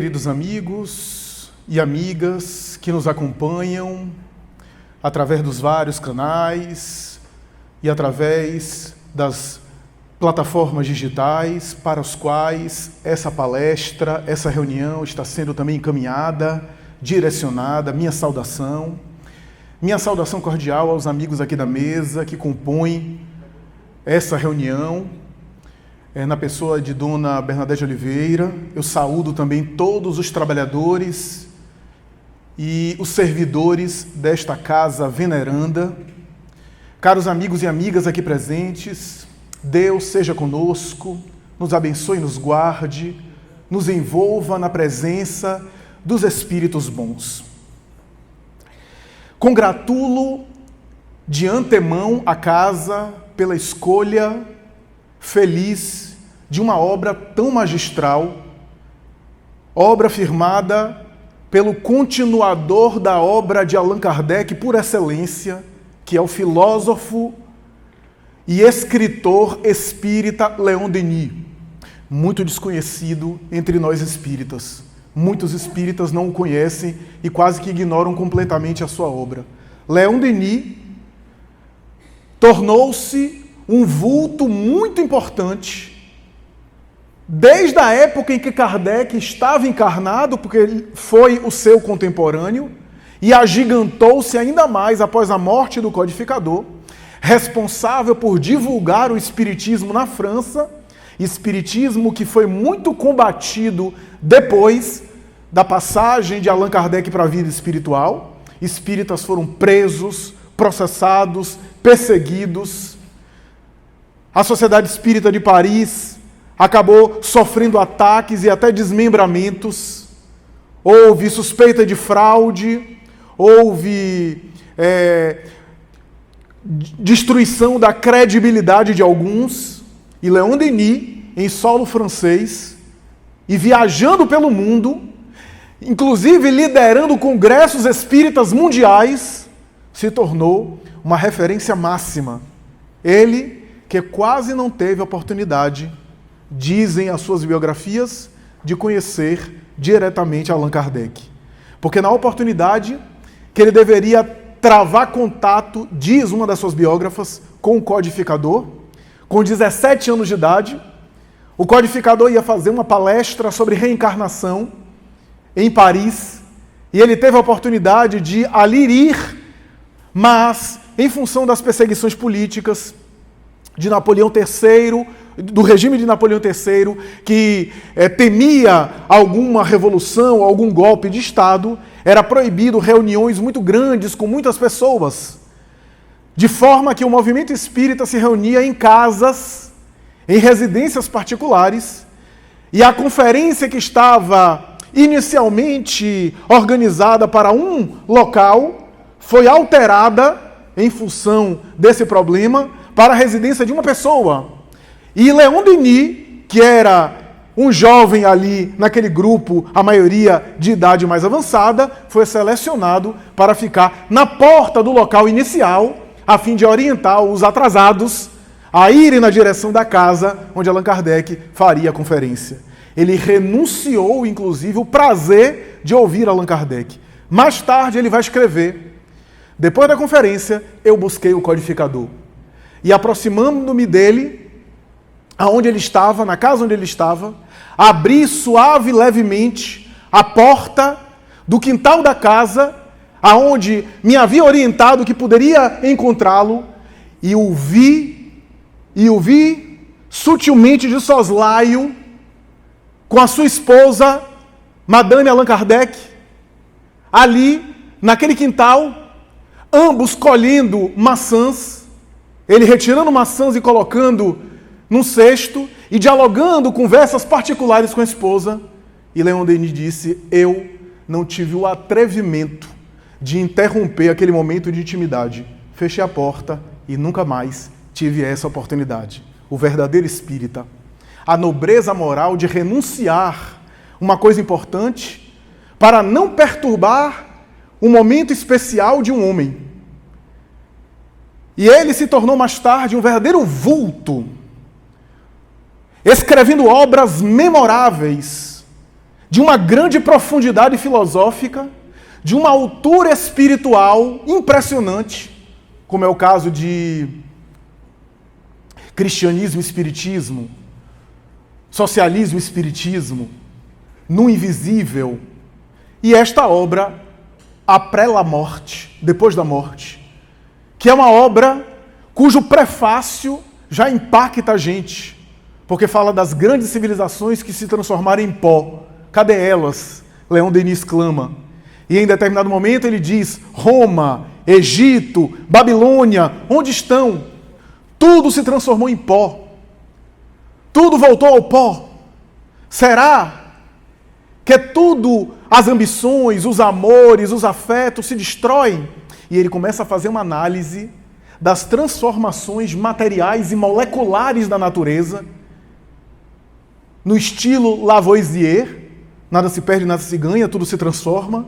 Queridos amigos e amigas que nos acompanham através dos vários canais e através das plataformas digitais para os quais essa palestra, essa reunião está sendo também encaminhada, direcionada, minha saudação cordial aos amigos aqui da mesa que compõem essa reunião, na pessoa de Dona Bernadette Oliveira. Eu saúdo também todos os trabalhadores e os servidores desta casa veneranda. Caros amigos e amigas aqui presentes, Deus seja conosco, nos abençoe e nos guarde, nos envolva na presença dos Espíritos bons. Congratulo de antemão a casa pela escolha feliz de uma obra tão magistral, obra firmada pelo continuador da obra de Allan Kardec por excelência, que é o filósofo e escritor espírita Leon Denis, muito desconhecido entre nós espíritas. Muitos espíritas não o conhecem e quase que ignoram completamente a sua obra. Leon Denis tornou-se um vulto muito importante desde a época em que Kardec estava encarnado, porque ele foi o seu contemporâneo, e agigantou-se ainda mais após a morte do codificador, responsável por divulgar o espiritismo na França, espiritismo que foi muito combatido depois da passagem de Allan Kardec para a vida espiritual. Espíritas foram presos, processados, perseguidos. A Sociedade Espírita de Paris acabou sofrendo ataques e até desmembramentos. Houve suspeita de fraude, houve destruição da credibilidade de alguns. E Leon Denis, em solo francês, e viajando pelo mundo, inclusive liderando congressos espíritas mundiais, se tornou uma referência máxima. Ele que quase não teve oportunidade, dizem as suas biografias, de conhecer diretamente Allan Kardec. Porque na oportunidade que ele deveria travar contato, diz uma das suas biógrafas, com o codificador, com 17 anos de idade, o codificador ia fazer uma palestra sobre reencarnação em Paris, e ele teve a oportunidade de ali ir, mas em função das perseguições políticas de Napoleão III, do regime de Napoleão III, que temia alguma revolução, algum golpe de Estado, era proibido reuniões muito grandes com muitas pessoas, de forma que o movimento espírita se reunia em casas, em residências particulares, e a conferência que estava inicialmente organizada para um local foi alterada em função desse problema para a residência de uma pessoa. E Leon Denis, que era um jovem ali naquele grupo, a maioria de idade mais avançada, foi selecionado para ficar na porta do local inicial, a fim de orientar os atrasados a irem na direção da casa onde Allan Kardec faria a conferência. Ele renunciou, inclusive, o prazer de ouvir Allan Kardec. Mais tarde ele vai escrever: depois da conferência, eu busquei o codificador. E aproximando-me dele, aonde ele estava, na casa onde ele estava, abri suave e levemente a porta do quintal da casa, aonde me havia orientado que poderia encontrá-lo, e o vi sutilmente de soslaio, com a sua esposa, Madame Allan Kardec, ali, naquele quintal, ambos colhendo maçãs, ele retirando maçãs e colocando num cesto, e dialogando conversas particulares com a esposa. E Leon Denis disse: eu não tive o atrevimento de interromper aquele momento de intimidade. Fechei a porta e nunca mais tive essa oportunidade. O verdadeiro espírita. A nobreza moral de renunciar uma coisa importante para não perturbar um momento especial de um homem. E ele se tornou mais tarde um verdadeiro vulto, escrevendo obras memoráveis, de uma grande profundidade filosófica, de uma altura espiritual impressionante, como é o caso de cristianismo e espiritismo, socialismo e espiritismo, no invisível, e esta obra, Après la morte, depois da morte, que é uma obra cujo prefácio já impacta a gente, porque fala das grandes civilizações que se transformaram em pó. Cadê elas? Leon Denis clama. E em determinado momento ele diz: Roma, Egito, Babilônia, onde estão? Tudo se transformou em pó. Tudo voltou ao pó. Será que tudo, as ambições, os amores, os afetos se destroem? E ele começa a fazer uma análise das transformações materiais e moleculares da natureza, no estilo Lavoisier, nada se perde, nada se ganha, tudo se transforma,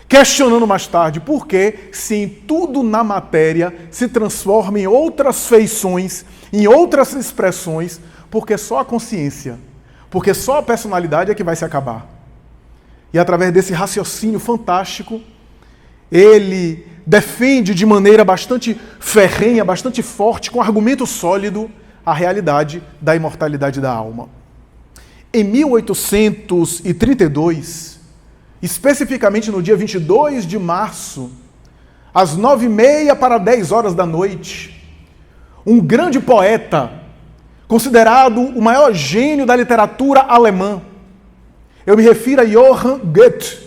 questionando mais tarde por que, se em tudo na matéria se transforma em outras feições, em outras expressões, porque só a consciência, porque só a personalidade é que vai se acabar. E através desse raciocínio fantástico, ele defende de maneira bastante ferrenha, bastante forte, com argumento sólido, a realidade da imortalidade da alma. Em 1832, especificamente no dia 22 de março, às 9h30 para 10 horas da noite, um grande poeta, considerado o maior gênio da literatura alemã, eu me refiro a Johann Goethe,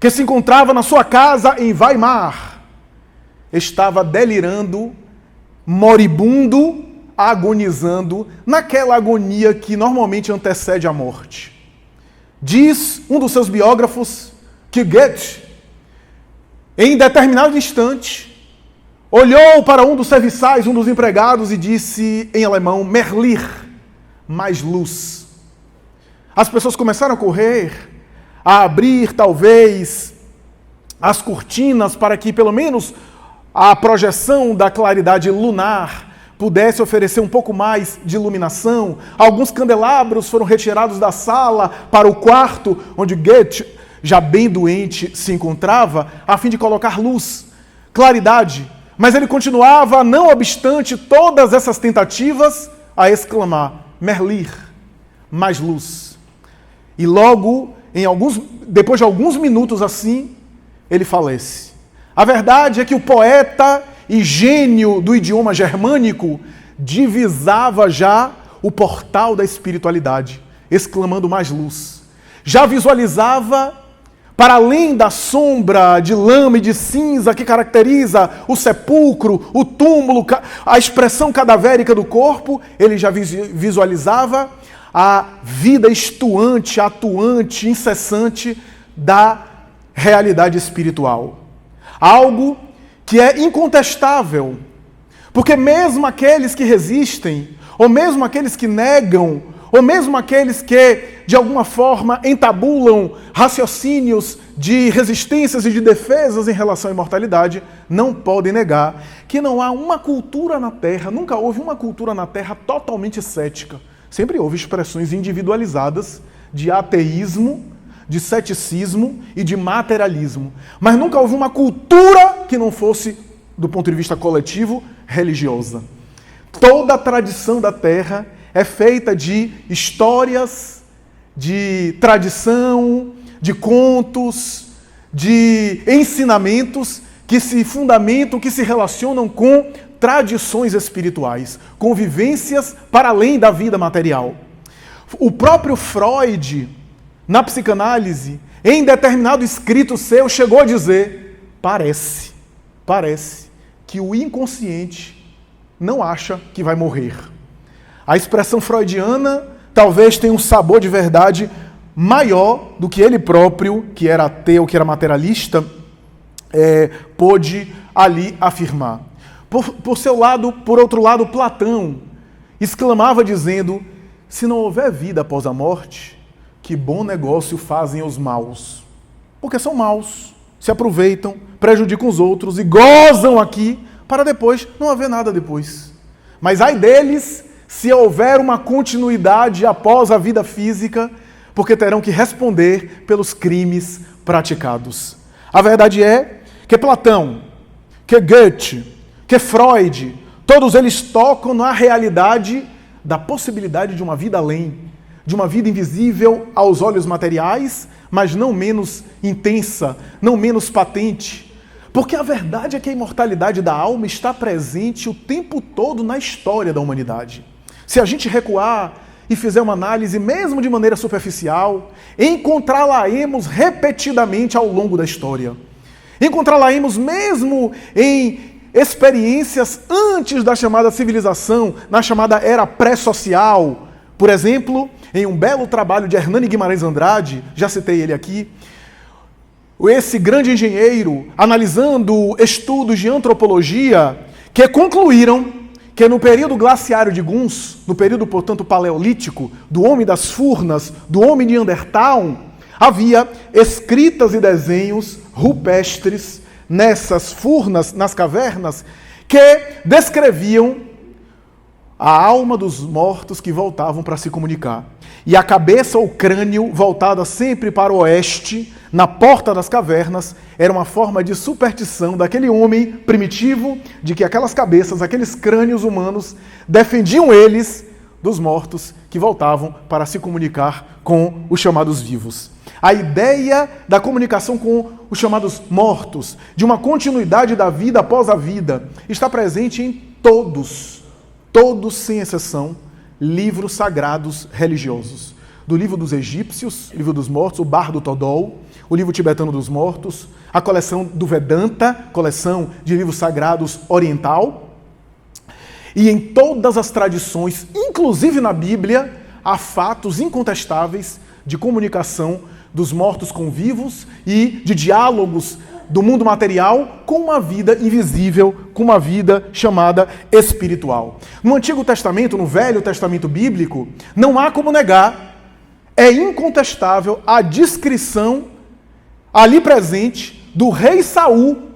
que se encontrava na sua casa em Weimar, estava delirando, moribundo, agonizando, naquela agonia que normalmente antecede a morte. Diz um dos seus biógrafos que Goethe, em determinado instante, olhou para um dos serviçais, um dos empregados, e disse em alemão: Mehr Licht, mais luz. As pessoas começaram a correr, a abrir talvez as cortinas para que pelo menos a projeção da claridade lunar pudesse oferecer um pouco mais de iluminação. Alguns candelabros foram retirados da sala para o quarto onde Goethe, já bem doente, se encontrava, a fim de colocar luz, claridade. Mas ele continuava, não obstante todas essas tentativas, a exclamar: Mehr Licht, mais luz. E logo, depois de alguns minutos assim, ele falece. A verdade é que o poeta e gênio do idioma germânico divisava já o portal da espiritualidade, exclamando: mais luz. Já visualizava, para além da sombra de lama e de cinza que caracteriza o sepulcro, o túmulo, a expressão cadavérica do corpo, ele já visualizava a vida estuante, atuante, incessante da realidade espiritual. Algo que é incontestável, porque mesmo aqueles que resistem, ou mesmo aqueles que negam, ou mesmo aqueles que, de alguma forma, entabulam raciocínios de resistências e de defesas em relação à imortalidade, não podem negar que não há uma cultura na Terra, nunca houve uma cultura na Terra totalmente cética. Sempre houve expressões individualizadas de ateísmo, de ceticismo e de materialismo. Mas nunca houve uma cultura que não fosse, do ponto de vista coletivo, religiosa. Toda a tradição da Terra é feita de histórias, de tradição, de contos, de ensinamentos que se fundamentam, que se relacionam com tradições espirituais, convivências para além da vida material. O próprio Freud, na psicanálise, em determinado escrito seu, chegou a dizer: parece que o inconsciente não acha que vai morrer. A expressão freudiana talvez tenha um sabor de verdade maior do que ele próprio, que era ateu, que era materialista, pôde ali afirmar. Por outro lado, Platão exclamava dizendo: se não houver vida após a morte, que bom negócio fazem os maus. Porque são maus, se aproveitam, prejudicam os outros e gozam aqui para depois não haver nada depois. Mas ai deles se houver uma continuidade após a vida física, porque terão que responder pelos crimes praticados. A verdade é que Platão, que Goethe, que Freud, todos eles tocam na realidade da possibilidade de uma vida além, de uma vida invisível aos olhos materiais, mas não menos intensa, não menos patente. Porque a verdade é que a imortalidade da alma está presente o tempo todo na história da humanidade. Se a gente recuar e fizer uma análise, mesmo de maneira superficial, encontrá-la-emos repetidamente ao longo da história. Encontrá-la-emos mesmo em experiências antes da chamada civilização, na chamada era pré-social. Por exemplo, em um belo trabalho de Hernani Guimarães Andrade, já citei ele aqui, esse grande engenheiro, analisando estudos de antropologia, que concluíram que no período glaciário de Guns, no período, portanto, paleolítico, do homem das furnas, do homem de Neandertal, havia escritas e desenhos rupestres nessas furnas, nas cavernas, que descreviam a alma dos mortos que voltavam para se comunicar. E a cabeça ou crânio voltada sempre para o oeste, na porta das cavernas, era uma forma de superstição daquele homem primitivo, de que aquelas cabeças, aqueles crânios humanos, defendiam eles dos mortos que voltavam para se comunicar com os chamados vivos. A ideia da comunicação com os chamados mortos, de uma continuidade da vida após a vida, está presente em todos sem exceção, livros sagrados religiosos. Do livro dos egípcios, livro dos mortos, o Bardo Todol, o livro tibetano dos mortos, a coleção do Vedanta, coleção de livros sagrados oriental. E em todas as tradições, inclusive na Bíblia, há fatos incontestáveis de comunicação dos mortos com vivos e de diálogos do mundo material com uma vida invisível, com uma vida chamada espiritual. No Antigo Testamento, no Velho Testamento bíblico, não há como negar, é incontestável a descrição ali presente do rei Saul,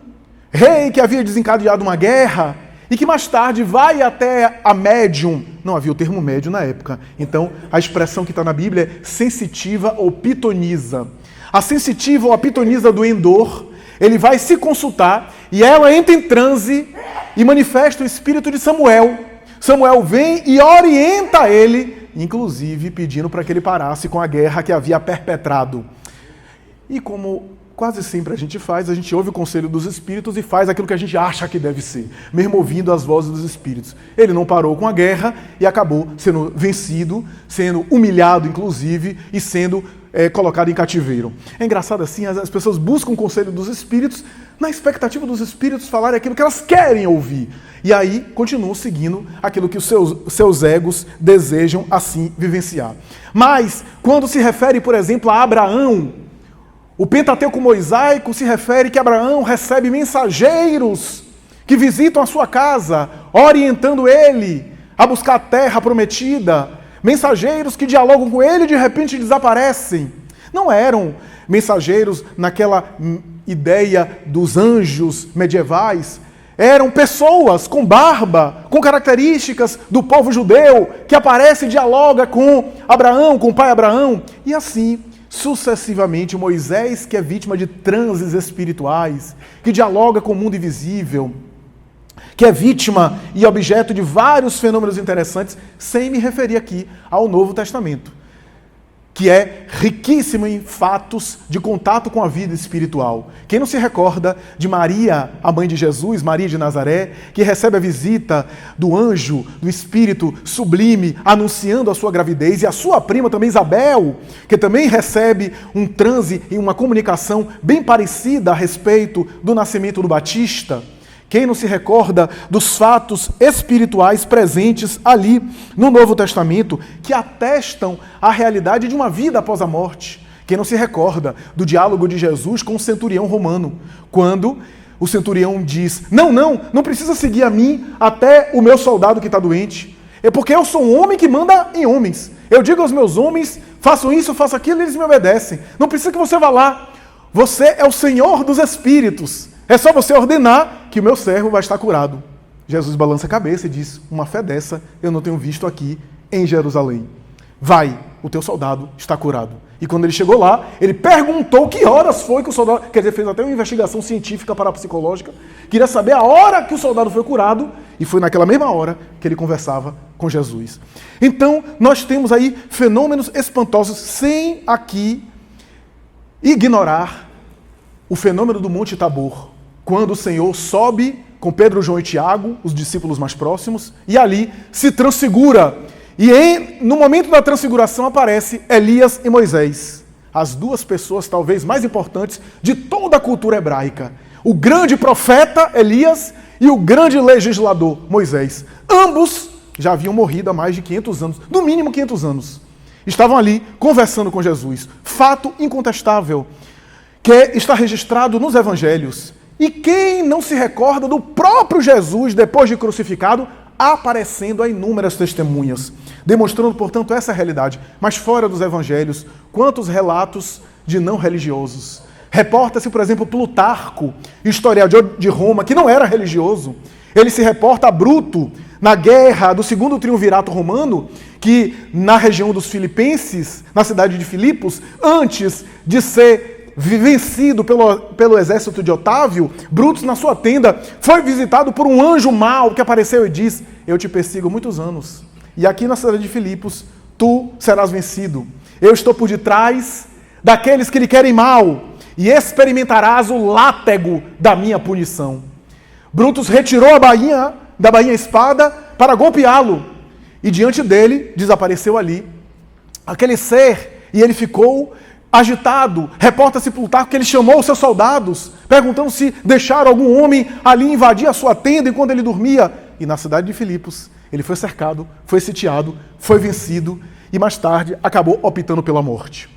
rei que havia desencadeado uma guerra e que mais tarde vai até a médium. Não havia o termo médium na época, então a expressão que está na Bíblia é sensitiva ou pitonisa. A sensitiva ou a pitonisa do Endor, ele vai se consultar e ela entra em transe e manifesta o espírito de Samuel. Samuel vem e orienta ele, inclusive pedindo para que ele parasse com a guerra que havia perpetrado. E como quase sempre a gente ouve o conselho dos espíritos e faz aquilo que a gente acha que deve ser, mesmo ouvindo as vozes dos espíritos. Ele não parou com a guerra e acabou sendo vencido, sendo humilhado, inclusive, e sendo colocado em cativeiro. É engraçado assim, as pessoas buscam o conselho dos espíritos na expectativa dos espíritos falarem aquilo que elas querem ouvir. E aí continuam seguindo aquilo que os seus egos desejam assim vivenciar. Mas, quando se refere, por exemplo, a Abraão, o Pentateuco mosaico se refere que Abraão recebe mensageiros que visitam a sua casa, orientando ele a buscar a terra prometida. Mensageiros que dialogam com ele e de repente desaparecem. Não eram mensageiros naquela ideia dos anjos medievais. Eram pessoas com barba, com características do povo judeu, que aparece e dialoga com Abraão, com o pai Abraão. E assim, sucessivamente, Moisés, que é vítima de transes espirituais, que dialoga com o mundo invisível, que é vítima e objeto de vários fenômenos interessantes, sem me referir aqui ao Novo Testamento, que é riquíssimo em fatos de contato com a vida espiritual. Quem não se recorda de Maria, a mãe de Jesus, Maria de Nazaré, que recebe a visita do anjo, do Espírito sublime, anunciando a sua gravidez, e a sua prima também, Isabel, que também recebe um transe e uma comunicação bem parecida a respeito do nascimento do Batista. Quem não se recorda dos fatos espirituais presentes ali no Novo Testamento que atestam a realidade de uma vida após a morte? Quem não se recorda do diálogo de Jesus com o centurião romano, quando o centurião diz: não precisa seguir a mim até o meu soldado que está doente. É porque eu sou um homem que manda em homens. Eu digo aos meus homens, façam isso, façam aquilo, e eles me obedecem. Não precisa que você vá lá. Você é o Senhor dos Espíritos. É só você ordenar que o meu servo vai estar curado. Jesus balança a cabeça e diz: uma fé dessa eu não tenho visto aqui em Jerusalém. Vai, o teu soldado está curado. E quando ele chegou lá, ele perguntou que horas foi que o soldado... Quer dizer, fez até uma investigação científica parapsicológica. Queria saber a hora que o soldado foi curado. E foi naquela mesma hora que ele conversava com Jesus. Então, nós temos aí fenômenos espantosos, sem aqui ignorar o fenômeno do Monte Tabor. Quando o Senhor sobe com Pedro, João e Tiago, os discípulos mais próximos, e ali se transfigura. E no momento da transfiguração aparece Elias e Moisés, as duas pessoas talvez mais importantes de toda a cultura hebraica. O grande profeta Elias e o grande legislador Moisés. Ambos já haviam morrido há mais de 500 anos, no mínimo 500 anos. Estavam ali conversando com Jesus. Fato incontestável, que está registrado nos evangelhos. E quem não se recorda do próprio Jesus, depois de crucificado, aparecendo a inúmeras testemunhas, demonstrando, portanto, essa realidade. Mas fora dos evangelhos, quantos relatos de não religiosos? Reporta-se, por exemplo, Plutarco, historiador de Roma, que não era religioso. Ele se reporta a Bruto, na guerra do segundo triunvirato romano, que na região dos Filipenses, na cidade de Filipos, antes de ser vencido pelo exército de Otávio, Brutus, na sua tenda, foi visitado por um anjo mau que apareceu e diz: eu te persigo há muitos anos, e aqui na cidade de Filipos, tu serás vencido. Eu estou por detrás daqueles que lhe querem mal, e experimentarás o látego da minha punição. Brutus retirou da bainha espada para golpeá-lo, e diante dele desapareceu ali aquele ser, e ele ficou agitado. Reporta-se Plutarco que ele chamou os seus soldados, perguntando se deixaram algum homem ali invadir a sua tenda enquanto ele dormia. E na cidade de Filipos, ele foi cercado, foi sitiado, foi vencido e mais tarde acabou optando pela morte.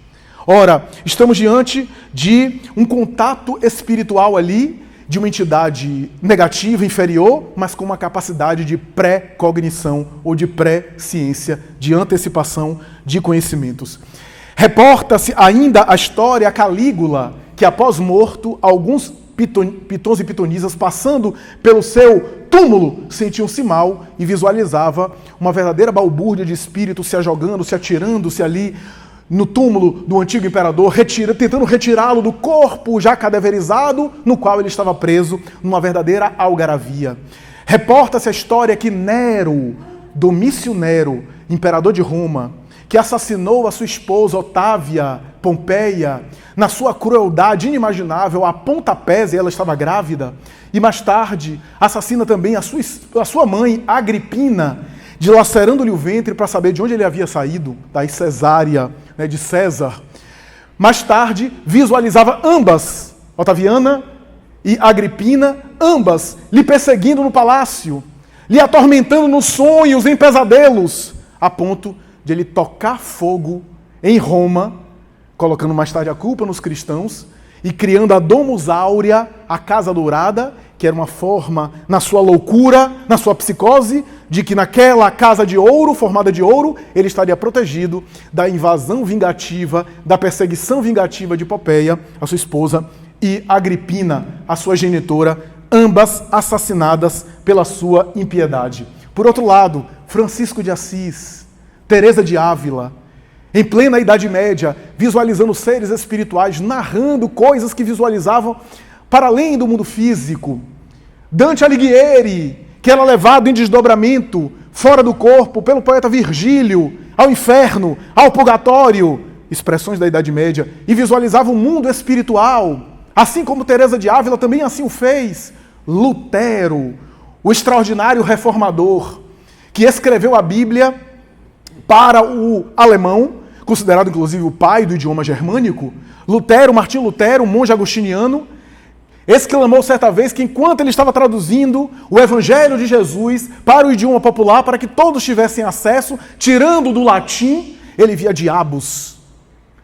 Ora, estamos diante de um contato espiritual ali, de uma entidade negativa, inferior, mas com uma capacidade de pré-cognição ou de pré-ciência, de antecipação de conhecimentos. Reporta-se ainda a história, a Calígula, que após morto, alguns pitons e pitonisas passando pelo seu túmulo sentiam-se mal e visualizava uma verdadeira balbúrdia de espíritos se ajogando, se atirando-se ali no túmulo do antigo imperador, tentando retirá-lo do corpo já cadaverizado no qual ele estava preso, numa verdadeira algaravia. Reporta-se a história que Nero, Domício Nero, imperador de Roma, que assassinou a sua esposa Otávia Pompeia, na sua crueldade inimaginável, a pontapés, e ela estava grávida, e mais tarde assassina também a sua mãe, Agripina, dilacerando-lhe o ventre para saber de onde ele havia saído, daí Cesária, de César. Mais tarde visualizava ambas, Otaviana e Agripina, ambas lhe perseguindo no palácio, lhe atormentando nos sonhos, em pesadelos, a ponto de ele tocar fogo em Roma, colocando mais tarde a culpa nos cristãos e criando a Domus Áurea, a Casa Dourada, que era uma forma, na sua loucura, na sua psicose, de que naquela casa de ouro, formada de ouro, ele estaria protegido da invasão vingativa, da perseguição vingativa de Popeia, a sua esposa, e Agripina, a sua genitora, ambas assassinadas pela sua impiedade. Por outro lado, Francisco de Assis, Teresa de Ávila, em plena Idade Média, visualizando seres espirituais, narrando coisas que visualizavam para além do mundo físico. Dante Alighieri, que era levado em desdobramento, fora do corpo, pelo poeta Virgílio, ao inferno, ao purgatório, expressões da Idade Média, e visualizava o mundo espiritual, assim como Teresa de Ávila também assim o fez. Lutero, o extraordinário reformador, que escreveu a Bíblia para o alemão, considerado inclusive o pai do idioma germânico. Lutero, Martinho Lutero, um monge agostiniano, exclamou certa vez que enquanto ele estava traduzindo o Evangelho de Jesus para o idioma popular, para que todos tivessem acesso, tirando do latim, ele via diabos,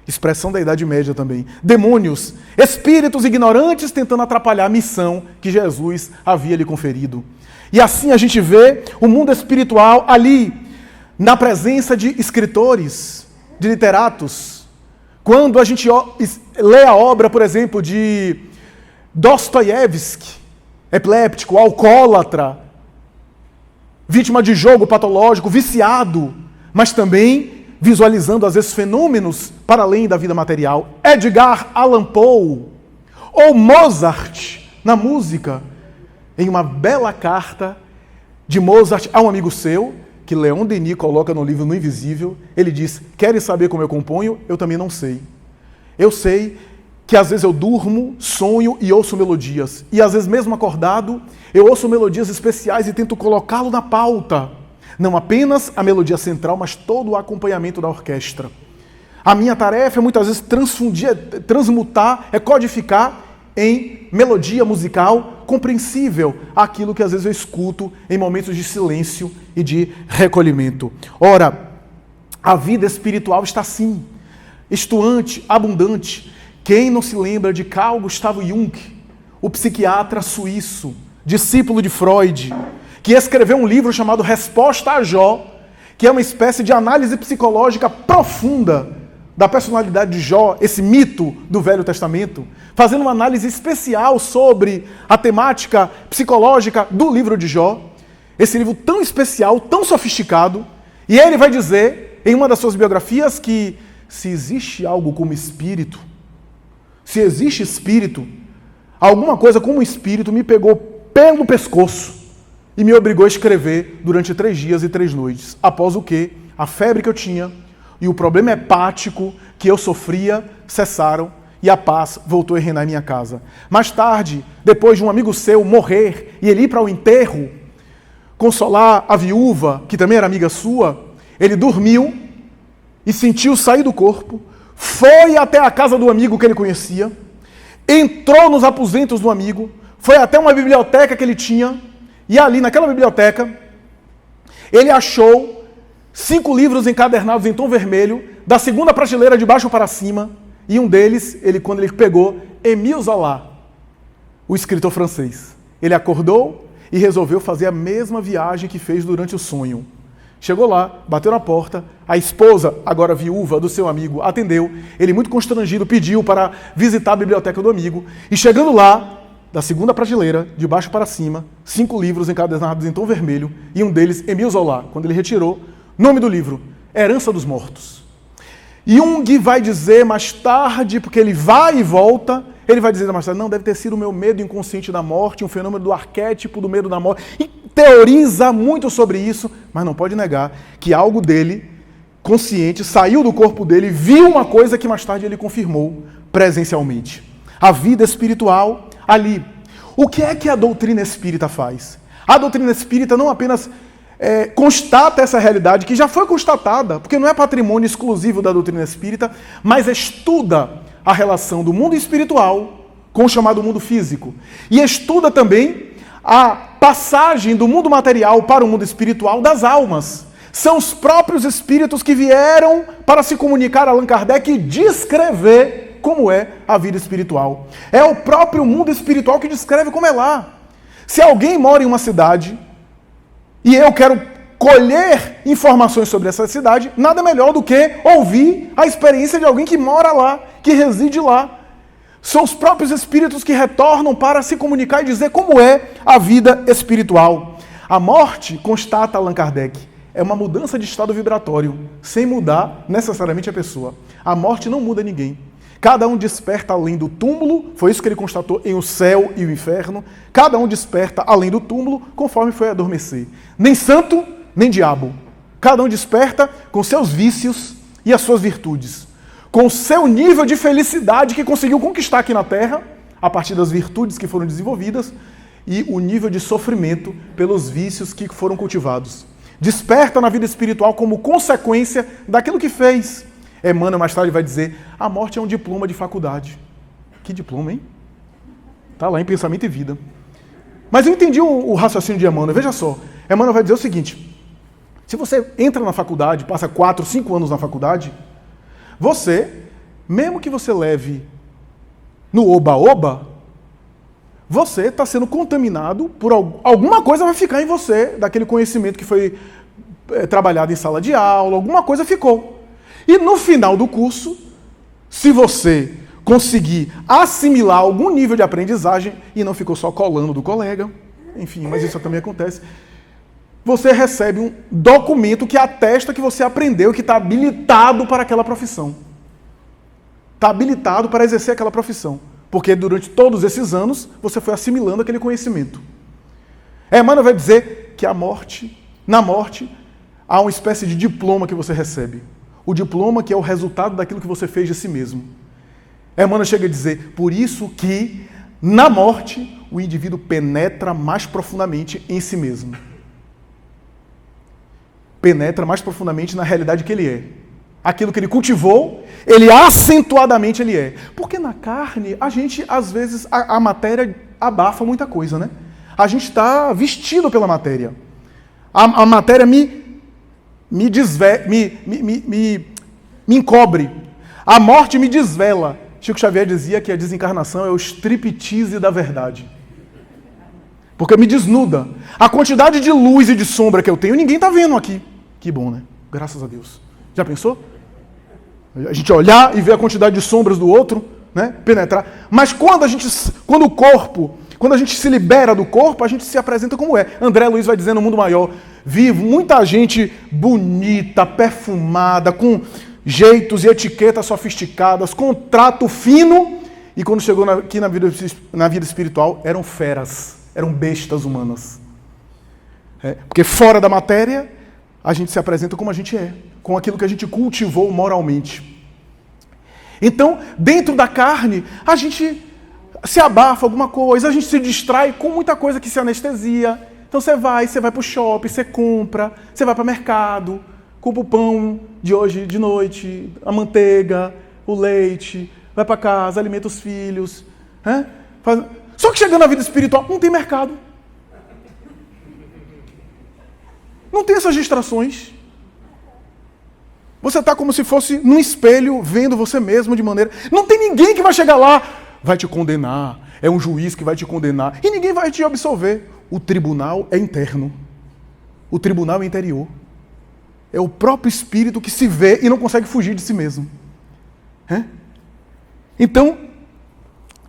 expressão da Idade Média também, demônios, espíritos ignorantes tentando atrapalhar a missão que Jesus havia lhe conferido. E assim a gente vê o mundo espiritual ali, na presença de escritores, de literatos. Quando a gente lê a obra, por exemplo, de Dostoiévski, epiléptico, alcoólatra, vítima de jogo patológico, viciado, mas também visualizando às vezes fenômenos para além da vida material. Edgar Allan Poe ou Mozart na música, em uma bela carta de Mozart a um amigo seu, que Leon Denis coloca no livro No Invisível, ele diz: queres saber como eu componho? Eu também não sei. Eu sei que às vezes eu durmo, sonho e ouço melodias. E às vezes mesmo acordado, eu ouço melodias especiais e tento colocá-lo na pauta. Não apenas a melodia central, mas todo o acompanhamento da orquestra. A minha tarefa é muitas vezes transmutar, codificar em melodia musical compreensível aquilo que às vezes eu escuto em momentos de silêncio e de recolhimento. Ora, a vida espiritual está assim, estuante, abundante. Quem não se lembra de Carl Gustav Jung, o psiquiatra suíço, discípulo de Freud, que escreveu um livro chamado Resposta a Jó, que é uma espécie de análise psicológica profunda da personalidade de Jó, esse mito do Velho Testamento, fazendo uma análise especial sobre a temática psicológica do livro de Jó, esse livro tão especial, tão sofisticado, e ele vai dizer, em uma das suas biografias, que se existe algo como espírito, se existe espírito, alguma coisa como espírito me pegou pelo pescoço e me obrigou a escrever durante 3 dias e 3 noites, após o que a febre que eu tinha e o problema hepático que eu sofria cessaram e a paz voltou a reinar em minha casa. Mais tarde, depois de um amigo seu morrer e ele ir para o enterro, consolar a viúva, que também era amiga sua, ele dormiu e sentiu sair do corpo, foi até a casa do amigo que ele conhecia, entrou nos aposentos do amigo, foi até uma biblioteca que ele tinha, e ali naquela biblioteca, ele achou 5 livros encadernados em tom vermelho, da segunda prateleira de baixo para cima, e um deles, quando ele pegou, Émile Zola, o escritor francês. Ele acordou e resolveu fazer a mesma viagem que fez durante o sonho. Chegou lá, bateu na porta, a esposa, agora viúva do seu amigo, atendeu. Ele, muito constrangido, pediu para visitar a biblioteca do amigo. E chegando lá, da segunda prateleira, de baixo para cima, 5 livros encadernados em tom vermelho, e um deles, Émile Zola, quando ele retirou, nome do livro, Herança dos Mortos. Jung vai dizer mais tarde, porque ele vai e volta, ele vai dizer mais tarde, não, deve ter sido o meu medo inconsciente da morte, um fenômeno do arquétipo do medo da morte, e teoriza muito sobre isso, mas não pode negar que algo dele, consciente, saiu do corpo dele, viu uma coisa que mais tarde ele confirmou presencialmente. A vida espiritual ali. O que é que a doutrina espírita faz? A doutrina espírita não apenas constata essa realidade, que já foi constatada, porque não é patrimônio exclusivo da doutrina espírita, mas estuda a relação do mundo espiritual com o chamado mundo físico. E estuda também a passagem do mundo material para o mundo espiritual das almas. São os próprios espíritos que vieram para se comunicar a Allan Kardec e descrever como é a vida espiritual. É o próprio mundo espiritual que descreve como é lá. Se alguém mora em uma cidade e eu quero colher informações sobre essa cidade, nada melhor do que ouvir a experiência de alguém que mora lá, que reside lá. São os próprios espíritos que retornam para se comunicar e dizer como é a vida espiritual. A morte, constata Allan Kardec, é uma mudança de estado vibratório, sem mudar necessariamente a pessoa. A morte não muda ninguém. Cada um desperta além do túmulo, foi isso que ele constatou em O Céu e o Inferno. Cada um desperta além do túmulo, conforme foi adormecer. Nem santo, nem diabo. Cada um desperta com seus vícios e as suas virtudes. Com o seu nível de felicidade que conseguiu conquistar aqui na Terra, a partir das virtudes que foram desenvolvidas, e o nível de sofrimento pelos vícios que foram cultivados. Desperta na vida espiritual como consequência daquilo que fez. Emmanuel mais tarde vai dizer, a morte é um diploma de faculdade. Que diploma, hein? Está lá em Pensamento e Vida. Mas eu entendi o raciocínio de Emmanuel. Veja só, Emmanuel vai dizer o seguinte, se você entra na faculdade, passa 4, 5 anos na faculdade, você, mesmo que você leve no oba-oba, você está sendo contaminado por alguma coisa vai ficar em você, daquele conhecimento que foi trabalhado em sala de aula, alguma coisa ficou. E no final do curso, se você conseguir assimilar algum nível de aprendizagem, e não ficou só colando do colega, enfim, mas isso também acontece, você recebe um documento que atesta que você aprendeu, que está habilitado para aquela profissão. Está habilitado para exercer aquela profissão. Porque durante todos esses anos, você foi assimilando aquele conhecimento. Emmanuel vai dizer que na morte, há uma espécie de diploma que você recebe. O diploma que é o resultado daquilo que você fez de si mesmo. Emmanuel chega a dizer, por isso que, na morte, o indivíduo penetra mais profundamente em si mesmo. Penetra mais profundamente na realidade que ele é. Aquilo que ele cultivou, ele acentuadamente ele é. Porque na carne, a gente, às vezes, a matéria abafa muita coisa, né? A gente está vestido pela matéria. A matéria me encobre. A morte me desvela. Chico Xavier dizia que a desencarnação é o striptease da verdade. Porque me desnuda. A quantidade de luz e de sombra que eu tenho, ninguém está vendo aqui. Que bom, né? Graças a Deus. Já pensou? A gente olhar e ver a quantidade de sombras do outro, né? Penetrar. Mas quando a gente se libera do corpo, a gente se apresenta como é. André Luiz vai dizer no Mundo Maior, vivo, muita gente bonita, perfumada, com jeitos e etiquetas sofisticadas, com trato fino, e quando chegou aqui na vida espiritual, eram feras, eram bestas humanas. Porque fora da matéria, a gente se apresenta como a gente é, com aquilo que a gente cultivou moralmente. Então, dentro da carne, a gente se abafa alguma coisa, a gente se distrai com muita coisa que se anestesia. Então você vai para o shopping, você compra, você vai para o mercado, compra o pão de hoje, de noite, a manteiga, o leite, vai para casa, alimenta os filhos. Só que chegando na vida espiritual, não tem mercado. Não tem essas distrações. Você está como se fosse num espelho, vendo você mesmo de maneira... Não tem ninguém que vai chegar lá, vai te condenar. É um juiz que vai te condenar. E ninguém vai te absolver. O tribunal é interno. O tribunal é interior. É o próprio espírito que se vê e não consegue fugir de si mesmo. Então,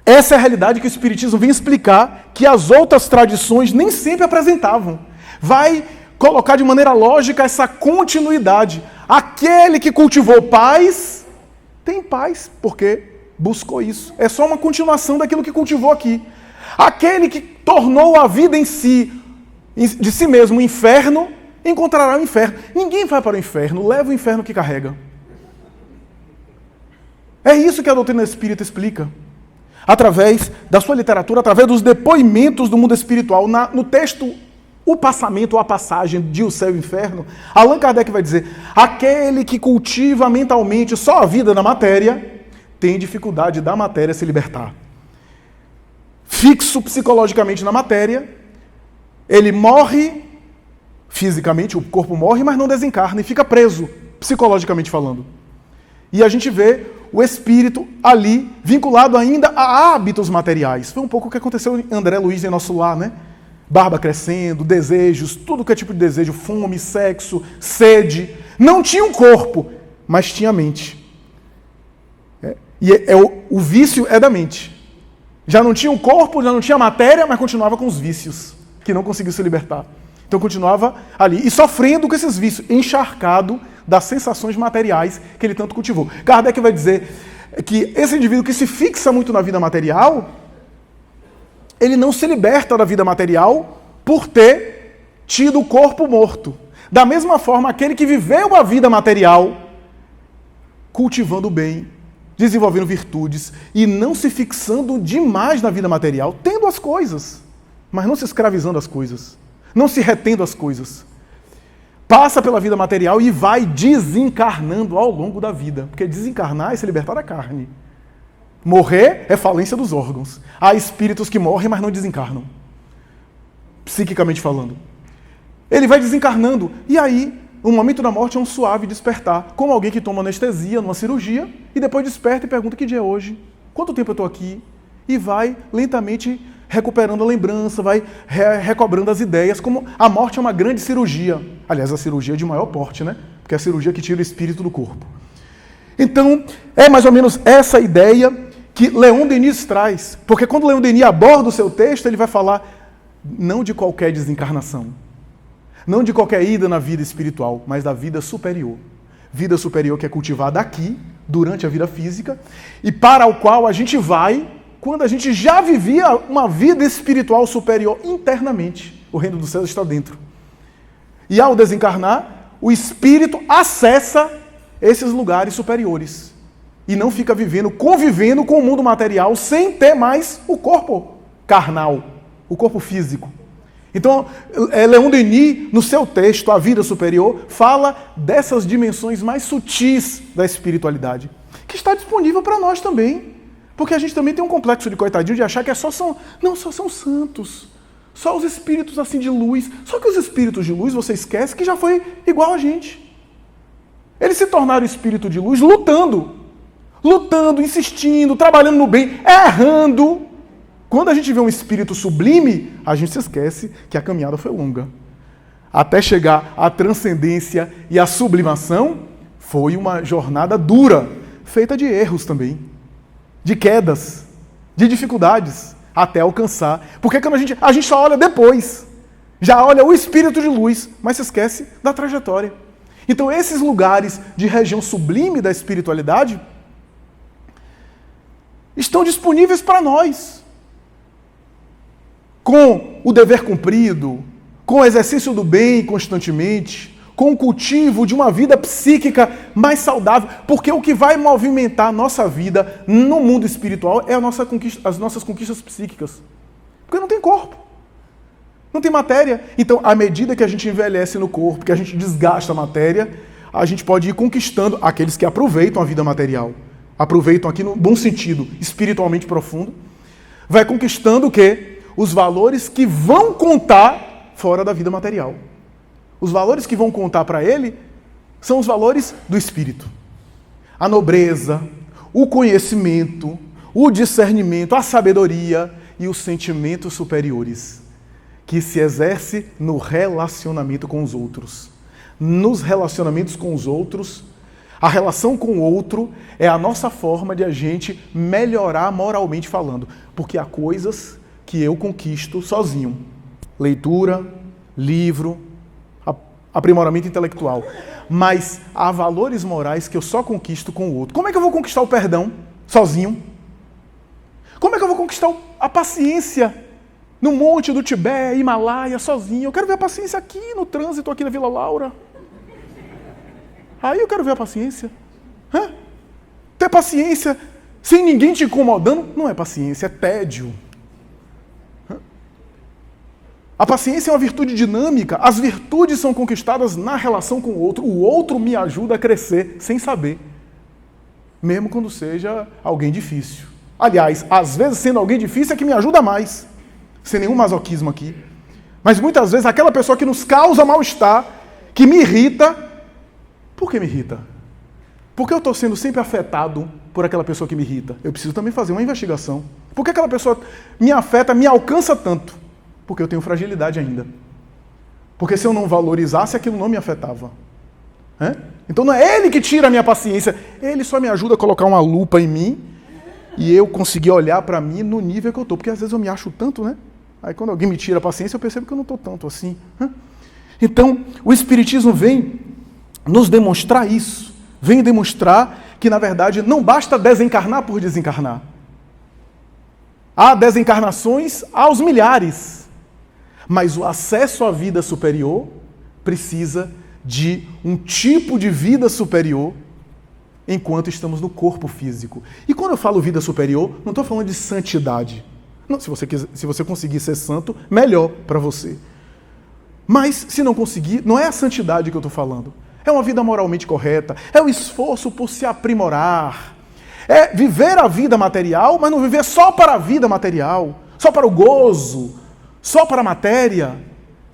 essa é a realidade que o Espiritismo vem explicar, que as outras tradições nem sempre apresentavam. Vai colocar de maneira lógica essa continuidade. Aquele que cultivou paz, tem paz, porque buscou isso. É só uma continuação daquilo que cultivou aqui. Aquele que tornou a vida em si, de si mesmo, um inferno, encontrará o inferno. Ninguém vai para o inferno, leva o inferno que carrega. É isso que a doutrina espírita explica. Através da sua literatura, através dos depoimentos do mundo espiritual, no texto O Passamento ou a Passagem de O Céu e o Inferno, Allan Kardec vai dizer, aquele que cultiva mentalmente só a vida na matéria, tem dificuldade da matéria se libertar. Fixo psicologicamente na matéria, ele morre fisicamente, o corpo morre, mas não desencarna e fica preso, psicologicamente falando. E a gente vê o espírito ali, vinculado ainda a hábitos materiais. Foi um pouco o que aconteceu em André Luiz, em nosso lar, né? Barba crescendo, desejos, tudo que é tipo de desejo, fome, sexo, sede. Não tinha um corpo, mas tinha mente. O vício é da mente. Já não tinha um corpo, já não tinha matéria, mas continuava com os vícios, que não conseguiu se libertar. Então continuava ali, e sofrendo com esses vícios, encharcado das sensações materiais que ele tanto cultivou. Kardec vai dizer que esse indivíduo que se fixa muito na vida material, ele não se liberta da vida material por ter tido o corpo morto. Da mesma forma, aquele que viveu a vida material, cultivando o bem, desenvolvendo virtudes e não se fixando demais na vida material, tendo as coisas, mas não se escravizando às coisas, não se retendo às coisas. Passa pela vida material e vai desencarnando ao longo da vida, porque desencarnar é se libertar da carne. Morrer é falência dos órgãos. Há espíritos que morrem, mas não desencarnam, psiquicamente falando. Ele vai desencarnando, e aí, o momento da morte é um suave despertar, como alguém que toma anestesia numa cirurgia, e depois desperta e pergunta, que dia é hoje? Quanto tempo eu estou aqui? E vai lentamente recuperando a lembrança, vai recobrando as ideias, como a morte é uma grande cirurgia. Aliás, a cirurgia é de maior porte, né? Porque é a cirurgia que tira o espírito do corpo. Então, é mais ou menos essa ideia que Leon Denis traz. Porque quando Leon Denis aborda o seu texto, ele vai falar não de qualquer desencarnação, Não de qualquer ida na vida espiritual, mas da vida superior. Vida superior que é cultivada aqui, durante a vida física, e para o qual a gente vai quando a gente já vivia uma vida espiritual superior internamente. O reino dos céus está dentro. E ao desencarnar, o espírito acessa esses lugares superiores. E não fica convivendo com o mundo material sem ter mais o corpo carnal, o corpo físico. Então, Leon Denis, no seu texto, A Vida Superior, fala dessas dimensões mais sutis da espiritualidade, que está disponível para nós também. Porque a gente também tem um complexo de coitadinho de achar que só são santos. Só os espíritos assim de luz. Só que os espíritos de luz, você esquece que já foi igual a gente. Eles se tornaram espírito de luz lutando, insistindo, trabalhando no bem, errando. Quando a gente vê um espírito sublime, a gente se esquece que a caminhada foi longa. Até chegar à transcendência e à sublimação, foi uma jornada dura, feita de erros também, de quedas, de dificuldades, até alcançar. Porque quando a gente só olha depois, já olha o espírito de luz, mas se esquece da trajetória. Então esses lugares de região sublime da espiritualidade estão disponíveis para nós. Com o dever cumprido, com o exercício do bem constantemente, com o cultivo de uma vida psíquica mais saudável, porque o que vai movimentar a nossa vida no mundo espiritual é as nossas conquistas psíquicas. Porque não tem corpo, não tem matéria. Então, à medida que a gente envelhece no corpo, que a gente desgasta a matéria, a gente pode ir conquistando aqueles que aproveitam a vida material. Aproveitam aqui no bom sentido, espiritualmente profundo. Vai conquistando o quê? Os valores que vão contar fora da vida material. Os valores que vão contar para ele são os valores do espírito. A nobreza, o conhecimento, o discernimento, a sabedoria e os sentimentos superiores, que se exerce no relacionamento com os outros. Nos relacionamentos com os outros, a relação com o outro é a nossa forma de a gente melhorar moralmente falando. Porque há coisas que eu conquisto sozinho. Leitura, livro, aprimoramento intelectual. Mas há valores morais que eu só conquisto com o outro. Como é que eu vou conquistar o perdão sozinho? Como é que eu vou conquistar a paciência no monte do Tibete, Himalaia, sozinho? Eu quero ver a paciência aqui no trânsito, aqui na Vila Laura. Aí eu quero ver a paciência. Ter paciência sem ninguém te incomodando não é paciência, é tédio. A paciência é uma virtude dinâmica. As virtudes são conquistadas na relação com o outro. O outro me ajuda a crescer sem saber. Mesmo quando seja alguém difícil. Aliás, às vezes sendo alguém difícil é que me ajuda mais. Sem nenhum masoquismo aqui. Mas muitas vezes aquela pessoa que nos causa mal-estar, que me irrita. Por que me irrita? Porque eu estou sendo sempre afetado por aquela pessoa que me irrita. Eu preciso também fazer uma investigação. Por que aquela pessoa me afeta, me alcança tanto? Porque eu tenho fragilidade ainda. Porque se eu não valorizasse, aquilo não me afetava. Então não é ele que tira a minha paciência, ele só me ajuda a colocar uma lupa em mim e eu conseguir olhar para mim no nível que eu estou. Porque às vezes eu me acho tanto, né? Aí quando alguém me tira a paciência, eu percebo que eu não estou tanto assim. Então, o Espiritismo vem nos demonstrar isso. Vem demonstrar que, na verdade, não basta desencarnar por desencarnar. Há desencarnações aos milhares. Mas o acesso à vida superior precisa de um tipo de vida superior enquanto estamos no corpo físico. E quando eu falo vida superior, não estou falando de santidade. Não, se você conseguir ser santo, melhor para você. Mas, se não conseguir, não é a santidade que eu estou falando. É uma vida moralmente correta, é o esforço por se aprimorar. É viver a vida material, mas não viver só para a vida material, só para o gozo, só para a matéria.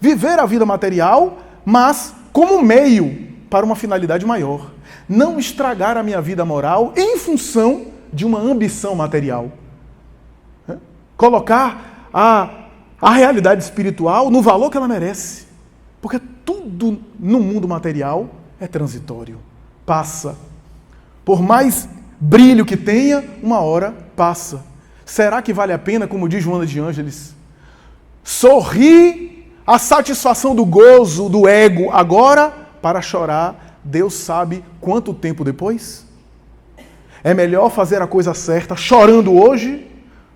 Viver a vida material, mas como meio para uma finalidade maior. Não estragar a minha vida moral em função de uma ambição material. Colocar a realidade espiritual no valor que ela merece. Porque tudo no mundo material é transitório. Passa. Por mais brilho que tenha, uma hora passa. Será que vale a pena, como diz Joana de Ângeles, sorrir a satisfação do gozo, do ego agora, para chorar, Deus sabe quanto tempo depois? É melhor fazer a coisa certa chorando hoje,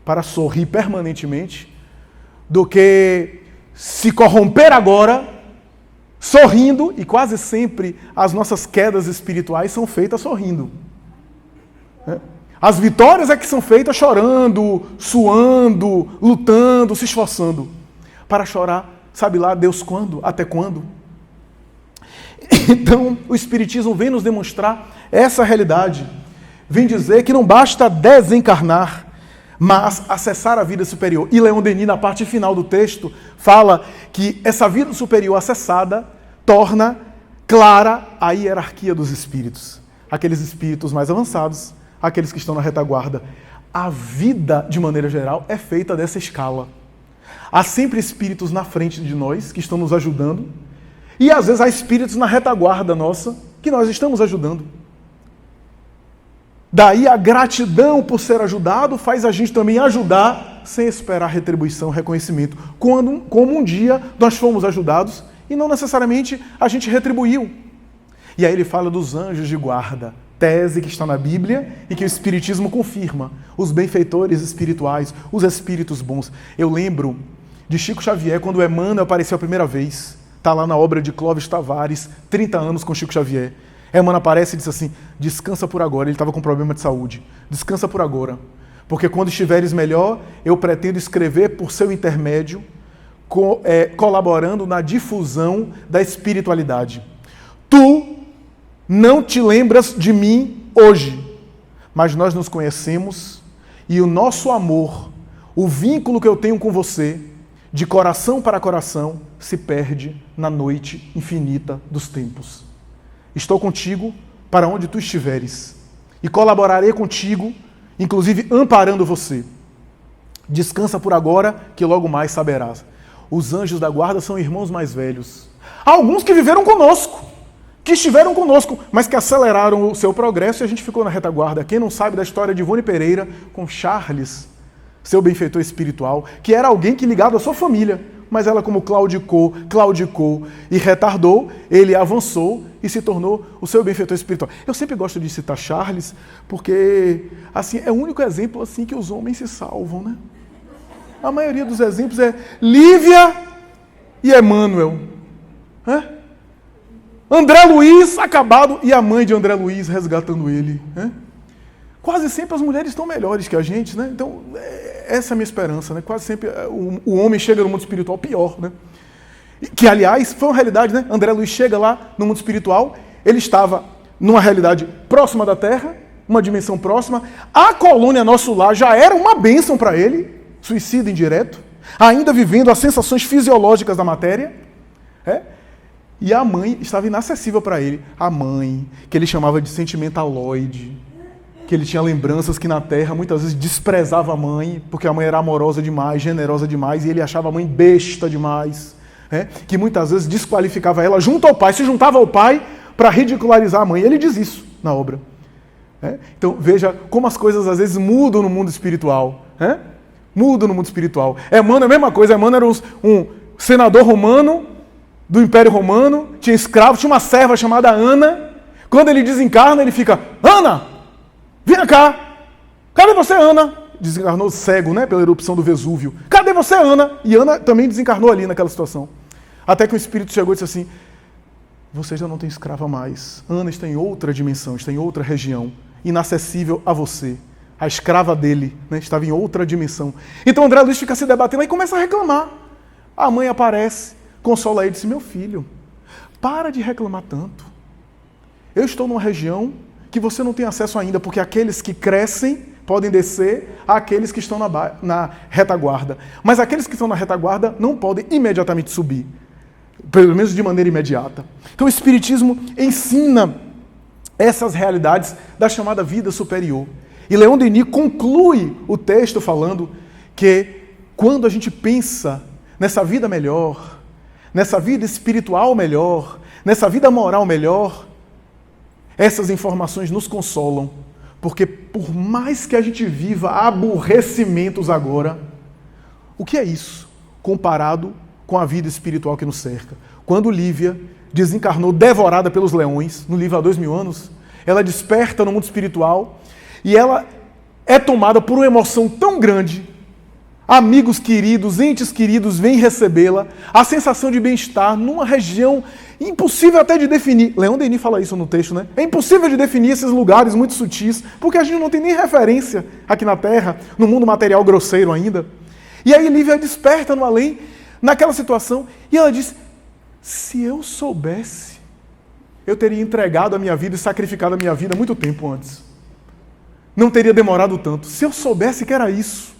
para sorrir permanentemente, do que se corromper agora, sorrindo, e quase sempre as nossas quedas espirituais são feitas sorrindo. As vitórias é que são feitas chorando, suando, lutando, se esforçando. Para chorar, sabe lá Deus quando? Até quando? Então, o Espiritismo vem nos demonstrar essa realidade. Vem dizer que não basta desencarnar, mas acessar a vida superior. E Leon Denis, na parte final do texto, fala que essa vida superior acessada torna clara a hierarquia dos espíritos. Aqueles espíritos mais avançados, aqueles que estão na retaguarda. A vida, de maneira geral, é feita dessa escala. Há sempre espíritos na frente de nós, que estão nos ajudando, e às vezes há espíritos na retaguarda nossa, que nós estamos ajudando. Daí a gratidão por ser ajudado faz a gente também ajudar sem esperar retribuição, reconhecimento. Como um dia nós fomos ajudados e não necessariamente a gente retribuiu. E aí ele fala dos anjos de guarda, tese que está na Bíblia e que o Espiritismo confirma. Os benfeitores espirituais, os espíritos bons. Eu lembro de Chico Xavier, quando Emmanuel apareceu a primeira vez. Está lá na obra de Clóvis Tavares, 30 anos com Chico Xavier. Emmanuel aparece e diz assim, descansa por agora. Ele estava com problema de saúde. Descansa por agora. Porque quando estiveres melhor, eu pretendo escrever por seu intermédio, colaborando na difusão da espiritualidade. Tu não te lembras de mim hoje, mas nós nos conhecemos e o nosso amor, o vínculo que eu tenho com você, de coração para coração, se perde na noite infinita dos tempos. Estou contigo para onde tu estiveres e colaborarei contigo, inclusive amparando você. Descansa por agora, que logo mais saberás. Os anjos da guarda são irmãos mais velhos. Há alguns que viveram conosco, que estiveram conosco, mas que aceleraram o seu progresso e a gente ficou na retaguarda. Quem não sabe da história de Ivone Pereira com Charles, seu benfeitor espiritual, que era alguém que ligado à sua família, mas ela como claudicou e retardou, ele avançou e se tornou o seu benfeitor espiritual. Eu sempre gosto de citar Charles, porque assim, é o único exemplo assim que os homens se salvam, né? A maioria dos exemplos é Lívia e Emmanuel. André Luiz acabado e a mãe de André Luiz resgatando ele. Quase sempre as mulheres estão melhores que a gente, né? Então, essa é a minha esperança, né? Quase sempre o homem chega no mundo espiritual pior, né? Que, aliás, foi uma realidade, né? André Luiz chega lá no mundo espiritual, ele estava numa realidade próxima da Terra, uma dimensão próxima. A colônia Nosso Lar já era uma bênção para ele, suicídio indireto, ainda vivendo as sensações fisiológicas da matéria. E a mãe estava inacessível para ele. A mãe, que ele chamava de sentimentaloide, que ele tinha lembranças que na Terra muitas vezes desprezava a mãe, porque a mãe era amorosa demais, generosa demais, e ele achava a mãe besta demais, que muitas vezes desqualificava ela junto ao pai, se juntava ao pai para ridicularizar a mãe. Ele diz isso na obra. Então veja como as coisas às vezes mudam no mundo espiritual. Mudam no mundo espiritual. Emmanuel, a mesma coisa. Emmanuel era um senador romano, do Império Romano, tinha escravo, tinha uma serva chamada Ana. Quando ele desencarna, ele fica, Ana, vem cá. Cadê você, Ana? Desencarnou cego, né, pela erupção do Vesúvio. Cadê você, Ana? E Ana também desencarnou ali naquela situação. Até que o Espírito chegou e disse assim, você já não tem escrava mais. Ana está em outra dimensão, está em outra região, inacessível a você. A escrava dele, né, estava em outra dimensão. Então André Luiz fica se debatendo e começa a reclamar. A mãe aparece, consola ele e diz, meu filho, para de reclamar tanto. Eu estou numa região que você não tem acesso ainda, porque aqueles que crescem podem descer àqueles que estão na retaguarda. Mas aqueles que estão na retaguarda não podem imediatamente subir, pelo menos de maneira imediata. Então o Espiritismo ensina essas realidades da chamada vida superior. E Leon Denis conclui o texto falando que quando a gente pensa nessa vida melhor, nessa vida espiritual melhor, nessa vida moral melhor, essas informações nos consolam, porque por mais que a gente viva aborrecimentos agora, o que é isso comparado com a vida espiritual que nos cerca. Quando Lívia desencarnou devorada pelos leões, no livro há 2000 anos, ela desperta no mundo espiritual e ela é tomada por uma emoção tão grande. Amigos queridos, entes queridos vêm recebê-la, a sensação de bem-estar numa região impossível até de definir. Leon Denis fala isso no texto, né? É impossível de definir esses lugares muito sutis, porque a gente não tem nem referência aqui na Terra, no mundo material grosseiro ainda. E aí Lívia desperta no além, naquela situação, e ela diz: se eu soubesse, eu teria entregado a minha vida e sacrificado a minha vida muito tempo antes. Não teria demorado tanto. Se eu soubesse que era isso,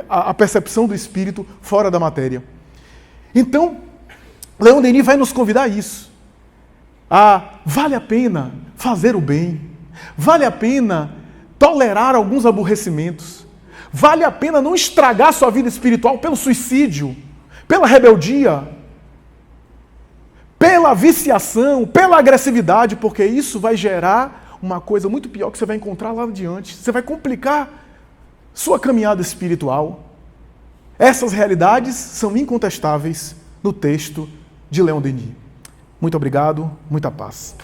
a percepção do espírito fora da matéria. Então, Leon Denis vai nos convidar a isso. Vale a pena fazer o bem. Vale a pena tolerar alguns aborrecimentos. Vale a pena não estragar sua vida espiritual pelo suicídio, pela rebeldia, pela viciação, pela agressividade, porque isso vai gerar uma coisa muito pior que você vai encontrar lá adiante. Você vai complicar sua caminhada espiritual. Essas realidades são incontestáveis no texto de Leon Denis. Muito obrigado, muita paz.